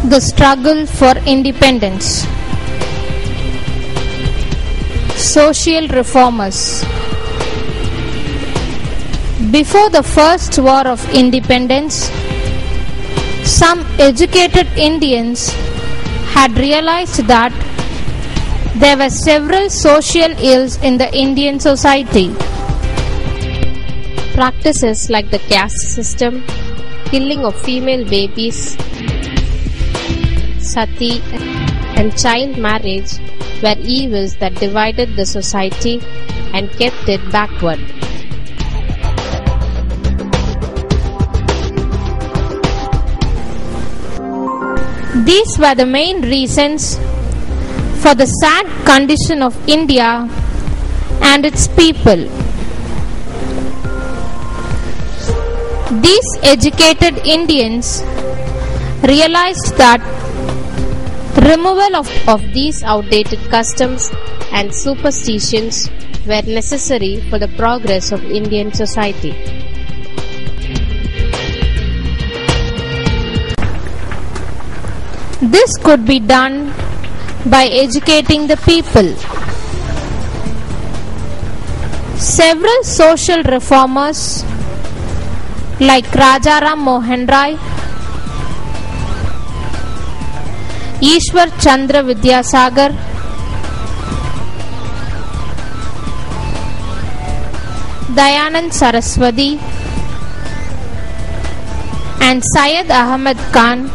The struggle for independence. Social reformers. Before the first war of independence, some educated Indians had realized that there were several social ills in the Indian society. Practices like the caste system, killing of female babies, sati, and child marriage were evils that divided the society and kept it backward. These were the main reasons for the sad condition of India and its people. These educated Indians realized that removal of these outdated customs and superstitions were necessary for the progress of Indian society. This could be done by educating the people. Several social reformers like Rajaram Mohan Rai, Ishwar Chandra Vidyasagar, Dayanand Saraswati, and Syed Ahmad Khan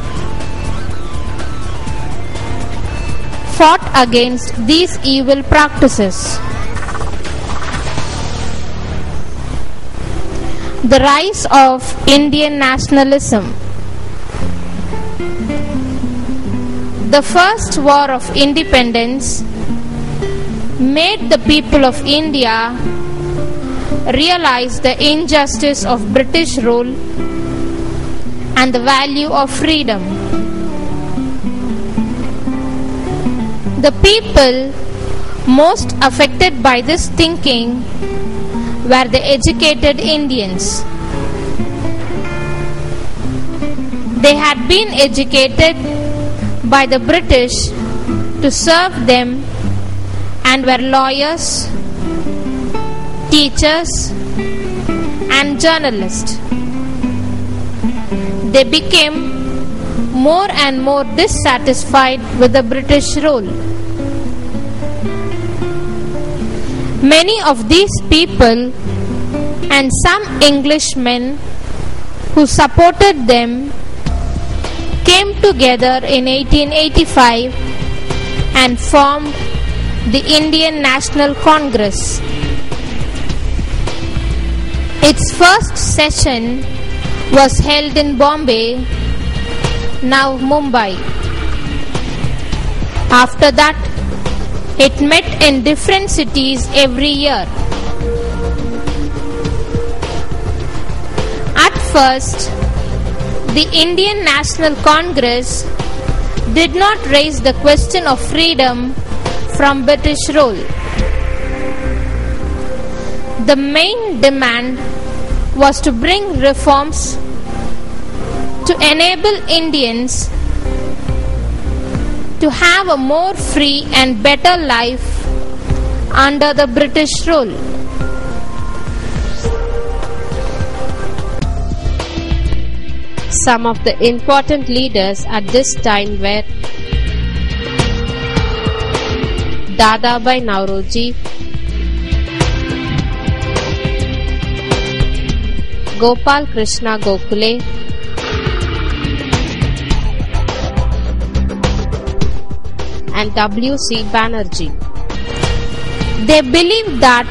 fought against these evil practices. The rise of Indian nationalism. The first war of independence made the people of India realize the injustice of British rule and the value of freedom. The people most affected by this thinking were the educated Indians. They had been educated by the British to serve them and were lawyers, teachers, and journalists. They became more and more dissatisfied with the British rule. Many of these people and some Englishmen who supported them came together in 1885 and formed the Indian National Congress. Its first session was held in Bombay, now Mumbai. After that, it met in different cities every year. At first, the Indian National Congress did not raise the question of freedom from British rule. The main demand was to bring reforms to enable Indians to have a more free and better life under the British rule. Some of the important leaders at this time were Dadabhai Naoroji, Gopal Krishna Gokhale, and W.C. Banerjee. They believed that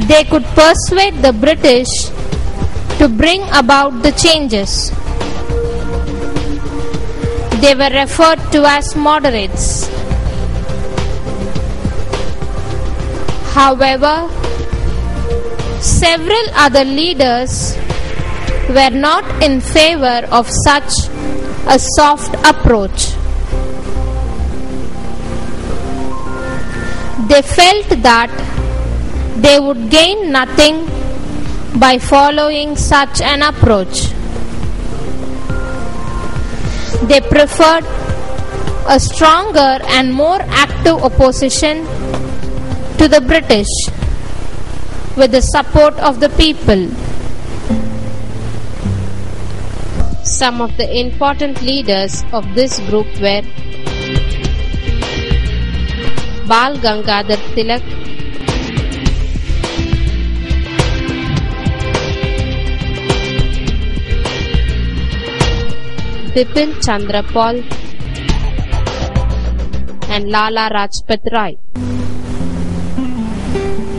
they could persuade the British to bring about the changes. They were referred to as moderates. However, several other leaders were not in favor of such a soft approach. They felt that they would gain nothing by following such an approach. They preferred a stronger and more active opposition to the British with the support of the people. Some of the important leaders of this group were Bal Gangadhar Tilak, Bipin Chandra Pal, and Lala Rajpat Rai.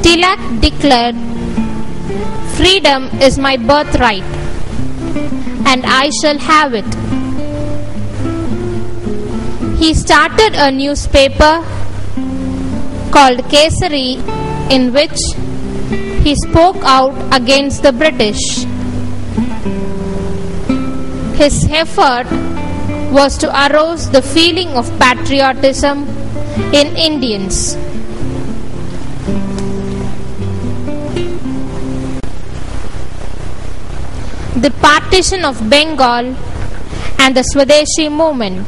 Tilak declared, "Freedom is my birthright, and I shall have it." He started a newspaper called Kesari, in which he spoke out against the British. His effort was to arouse the feeling of patriotism in Indians. The partition of Bengal and the Swadeshi movement.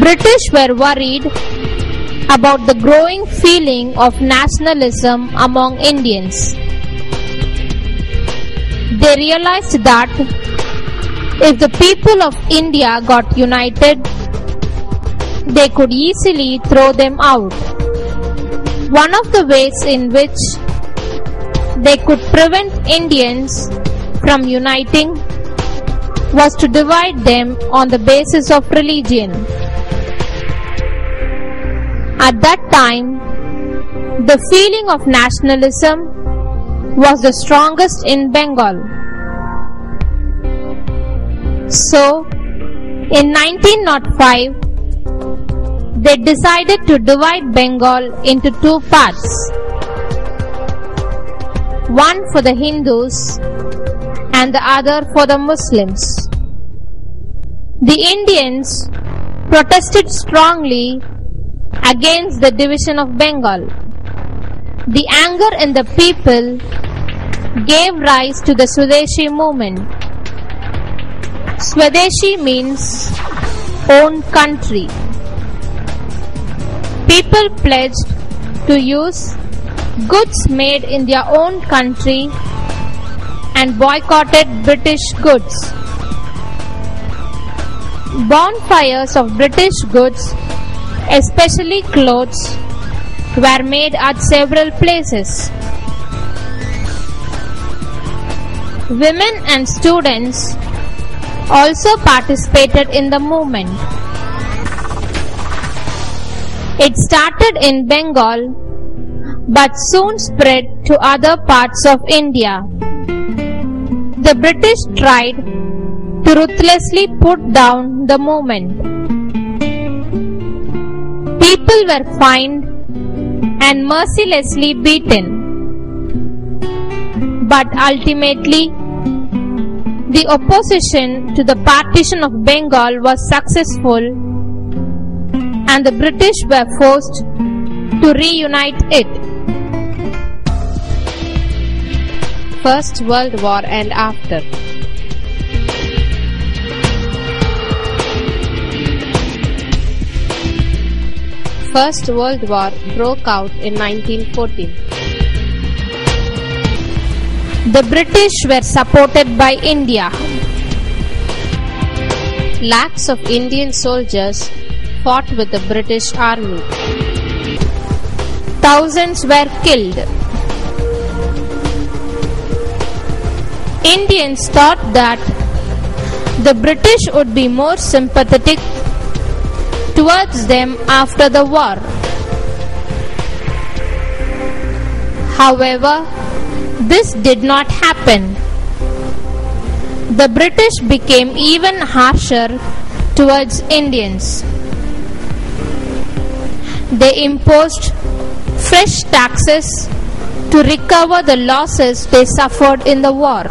British were worried about the growing feeling of nationalism among Indians. They realized that if the people of India got united, they could easily throw them out. One of the ways in which they could prevent Indians from uniting was to divide them on the basis of religion. At that time, the feeling of nationalism was the strongest in Bengal. So, in 1905, they decided to divide Bengal into two parts. One for the Hindus and the other for the Muslims. The Indians protested strongly against the division of Bengal. The anger in the people gave rise to the Swadeshi movement. Swadeshi means own country. People pledged to use goods made in their own country and boycotted British goods. Bonfires of British goods, especially clothes, were made at several places. Women and students also participated in the movement. It started in Bengal but soon spread to other parts of India. The British tried to ruthlessly put down the movement. People were fined and mercilessly beaten. But ultimately, the opposition to the partition of Bengal was successful and the British were forced to reunite it. First World War and after. First World War broke out in 1914. The British were supported by India. Lakhs of Indian soldiers fought with the British Army. Thousands were killed. Indians thought that the British would be more sympathetic towards them after the war. However, this did not happen. The British became even harsher towards Indians. They imposed fresh taxes to recover the losses they suffered in the war.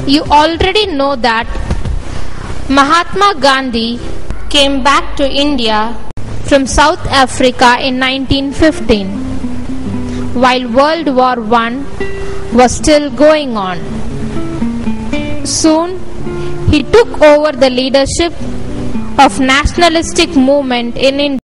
You already know that Mahatma Gandhi came back to India from South Africa in 1915, while World War I was still going on. Soon, he took over the leadership of nationalistic movement in India.